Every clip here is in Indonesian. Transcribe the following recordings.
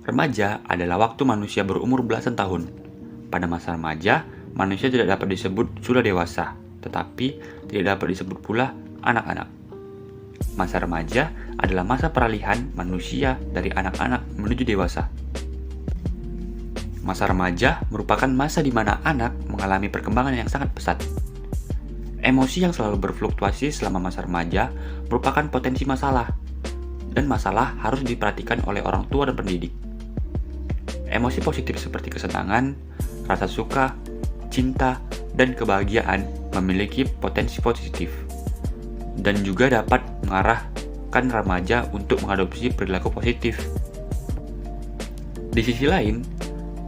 Remaja adalah waktu manusia berumur belasan tahun. Pada masa remaja, manusia tidak dapat disebut sudah dewasa, tetapi tidak dapat disebut pula anak-anak. Masa remaja adalah masa peralihan manusia dari anak-anak menuju dewasa. Masa remaja merupakan masa di mana anak mengalami perkembangan yang sangat pesat. Emosi yang selalu berfluktuasi selama masa remaja merupakan potensi masalah, dan masalah harus diperhatikan oleh orang tua dan pendidik. Emosi positif seperti kesenangan, rasa suka, cinta, dan kebahagiaan memiliki potensi positif, dan juga dapat mengarahkan remaja untuk mengadopsi perilaku positif. Di sisi lain,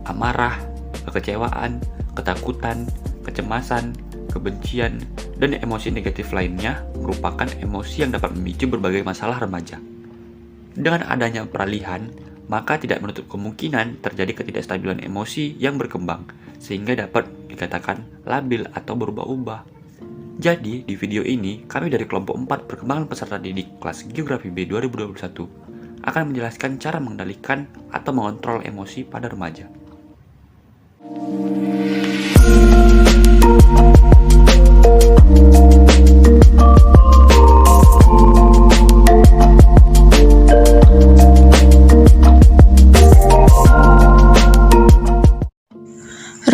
amarah, kekecewaan, ketakutan, kecemasan, kebencian, dan emosi negatif lainnya merupakan emosi yang dapat memicu berbagai masalah remaja. Dengan adanya peralihan, maka tidak menutup kemungkinan terjadi ketidakstabilan emosi yang berkembang, sehingga dapat dikatakan labil atau berubah-ubah. Jadi, di video ini, kami dari kelompok 4 perkembangan peserta didik kelas Geografi B 2021 akan menjelaskan cara mengendalikan atau mengontrol emosi pada remaja.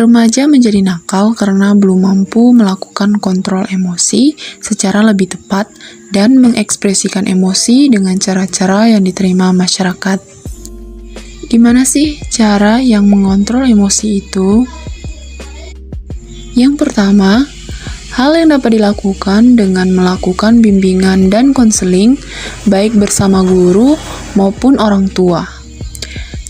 Remaja menjadi nakal karena belum mampu melakukan kontrol emosi secara lebih tepat dan mengekspresikan emosi dengan cara-cara yang diterima masyarakat. Gimana sih cara yang mengontrol emosi itu? Yang pertama, hal yang dapat dilakukan dengan melakukan bimbingan dan konseling baik bersama guru maupun orang tua.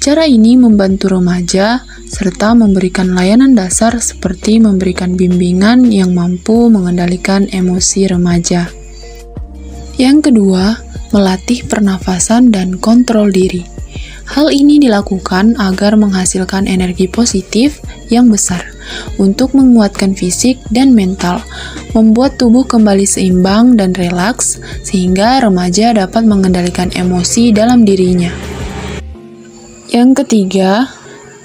Cara ini membantu remaja serta memberikan layanan dasar seperti memberikan bimbingan yang mampu mengendalikan emosi remaja. Yang kedua, melatih pernafasan dan kontrol diri. Hal ini dilakukan agar menghasilkan energi positif yang besar untuk menguatkan fisik dan mental, membuat tubuh kembali seimbang dan relaks sehingga remaja dapat mengendalikan emosi dalam dirinya. Yang ketiga,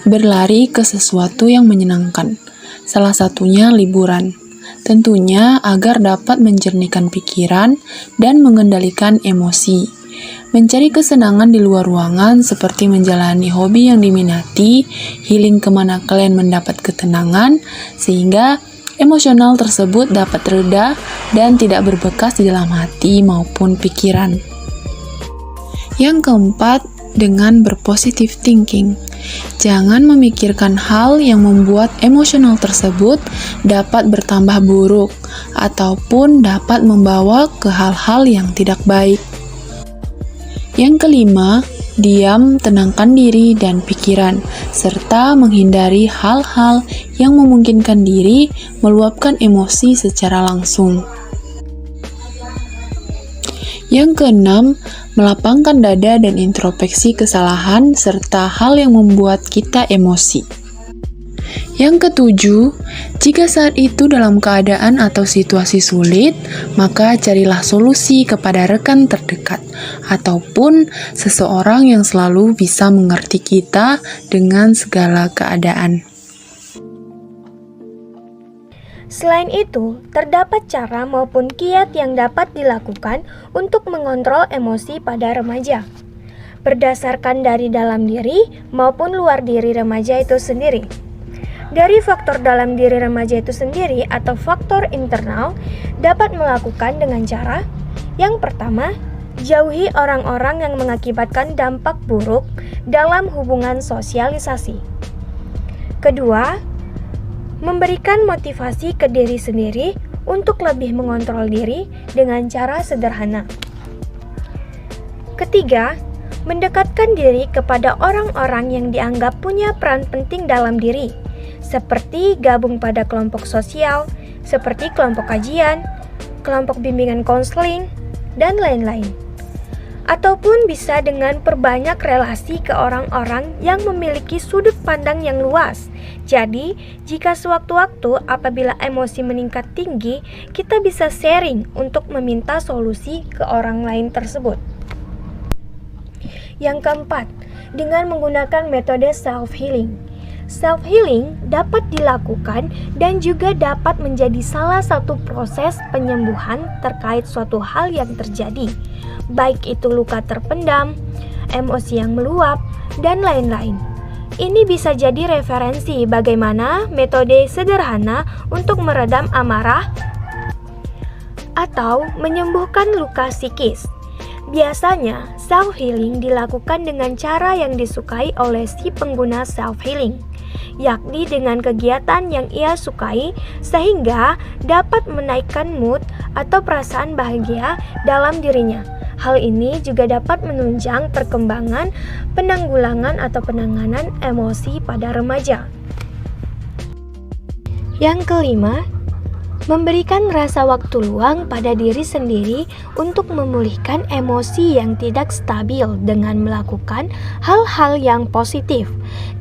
berlari ke sesuatu yang menyenangkan, salah satunya liburan. Tentunya agar dapat menjernihkan pikiran dan mengendalikan emosi. Mencari kesenangan di luar ruangan seperti menjalani hobi yang diminati, healing kemana kalian mendapat ketenangan, sehingga emosional tersebut dapat reda dan tidak berbekas di dalam hati maupun pikiran. Yang keempat, dengan berpositive thinking. Jangan memikirkan hal yang membuat emosional tersebut dapat bertambah buruk ataupun dapat membawa ke hal-hal yang tidak baik. Yang kelima, diam, tenangkan diri dan pikiran, serta menghindari hal-hal yang memungkinkan diri meluapkan emosi secara langsung. Yang keenam, melapangkan dada dan introspeksi kesalahan serta hal yang membuat kita emosi. Yang ketujuh, jika saat itu dalam keadaan atau situasi sulit, maka carilah solusi kepada rekan terdekat ataupun seseorang yang selalu bisa mengerti kita dengan segala keadaan. Selain itu, terdapat cara maupun kiat yang dapat dilakukan untuk mengontrol emosi pada remaja, berdasarkan dari dalam diri maupun luar diri remaja itu sendiri. Dari faktor dalam diri remaja itu sendiri atau faktor internal dapat melakukan dengan cara yang pertama, jauhi orang-orang yang mengakibatkan dampak buruk dalam hubungan sosialisasi. Kedua, memberikan motivasi ke diri sendiri untuk lebih mengontrol diri dengan cara sederhana. Ketiga, mendekatkan diri kepada orang-orang yang dianggap punya peran penting dalam diri, seperti gabung pada kelompok sosial, seperti kelompok kajian, kelompok bimbingan konseling, dan lain-lain. Ataupun bisa dengan perbanyak relasi ke orang-orang yang memiliki sudut pandang yang luas. Jadi, jika sewaktu-waktu apabila emosi meningkat tinggi, kita bisa sharing untuk meminta solusi ke orang lain tersebut. Yang keempat, dengan menggunakan metode self-healing. Self-healing dapat dilakukan dan juga dapat menjadi salah satu proses penyembuhan terkait suatu hal yang terjadi, baik itu luka terpendam, emosi yang meluap, dan lain-lain. Ini bisa jadi referensi bagaimana metode sederhana untuk meredam amarah atau menyembuhkan luka psikis. Biasanya, self-healing dilakukan dengan cara yang disukai oleh si pengguna self-healing, yakni dengan kegiatan yang ia sukai sehingga dapat menaikkan mood atau perasaan bahagia dalam dirinya. Hal ini juga dapat menunjang perkembangan penanggulangan atau penanganan emosi pada remaja. Yang kelima, memberikan rasa waktu luang pada diri sendiri untuk memulihkan emosi yang tidak stabil dengan melakukan hal-hal yang positif.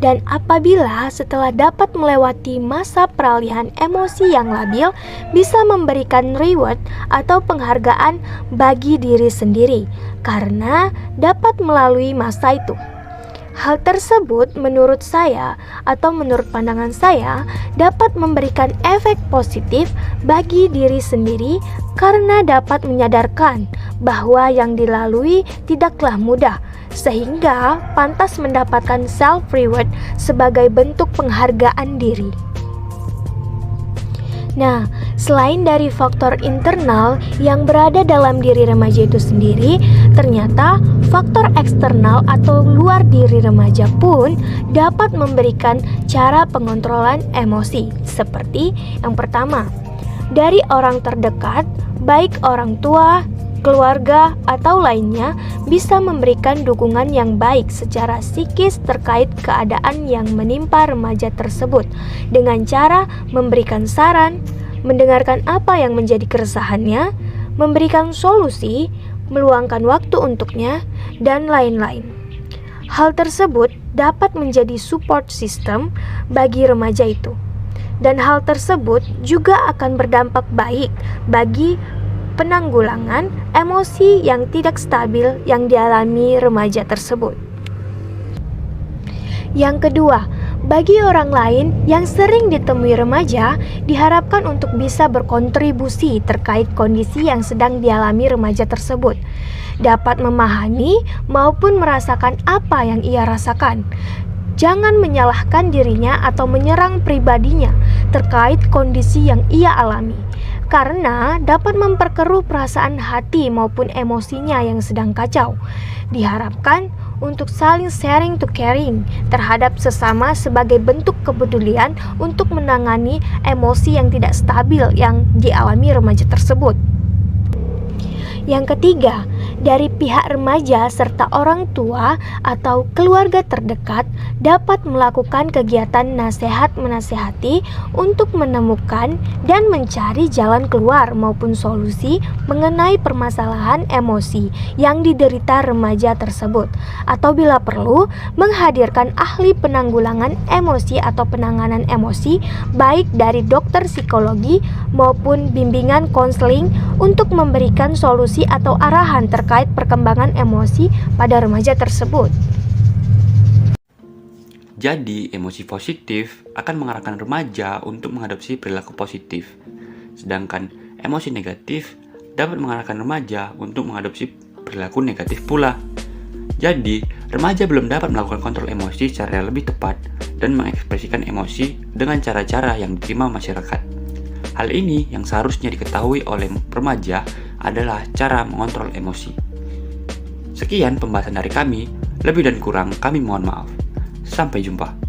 Dan apabila setelah dapat melewati masa peralihan emosi yang labil, bisa memberikan reward atau penghargaan bagi diri sendiri karena dapat melalui masa itu. Hal tersebut menurut saya atau menurut pandangan saya dapat memberikan efek positif bagi diri sendiri karena dapat menyadarkan bahwa yang dilalui tidaklah mudah sehingga pantas mendapatkan self-reward sebagai bentuk penghargaan diri. Nah, selain dari faktor internal yang berada dalam diri remaja itu sendiri, ternyata faktor eksternal atau luar diri remaja pun dapat memberikan cara pengontrolan emosi. Seperti yang pertama, dari orang terdekat, baik orang tua, keluarga, atau lainnya bisa memberikan dukungan yang baik secara psikis terkait keadaan yang menimpa remaja tersebut dengan cara memberikan saran, mendengarkan apa yang menjadi keresahannya, memberikan solusi, meluangkan waktu untuknya, dan lain-lain. Hal tersebut dapat menjadi support system bagi remaja itu. Dan hal tersebut juga akan berdampak baik bagi penanggulangan emosi yang tidak stabil yang dialami remaja tersebut. Yang kedua, bagi orang lain yang sering ditemui remaja, diharapkan untuk bisa berkontribusi terkait kondisi yang sedang dialami remaja tersebut, dapat memahami maupun merasakan apa yang ia rasakan. Jangan menyalahkan dirinya atau menyerang pribadinya terkait kondisi yang ia alami, karena dapat memperkeruh perasaan hati maupun emosinya yang sedang kacau. Diharapkan untuk saling sharing to caring terhadap sesama sebagai bentuk kepedulian untuk menangani emosi yang tidak stabil yang dialami remaja tersebut. Yang ketiga, dari pihak remaja serta orang tua atau keluarga terdekat dapat melakukan kegiatan nasihat-menasehati untuk menemukan dan mencari jalan keluar maupun solusi mengenai permasalahan emosi yang diderita remaja tersebut, atau bila perlu menghadirkan ahli penanggulangan emosi atau penanganan emosi baik dari dokter psikologi maupun bimbingan konseling untuk memberikan solusi atau arahan terkait perkembangan emosi pada remaja tersebut. Jadi, emosi positif akan mengarahkan remaja untuk mengadopsi perilaku positif, sedangkan emosi negatif dapat mengarahkan remaja untuk mengadopsi perilaku negatif pula. Jadi, remaja belum dapat melakukan kontrol emosi secara lebih tepat dan mengekspresikan emosi dengan cara-cara yang diterima masyarakat. Hal ini yang seharusnya diketahui oleh remaja adalah cara mengontrol emosi. Sekian pembahasan dari kami, lebih dan kurang kami mohon maaf. Sampai jumpa.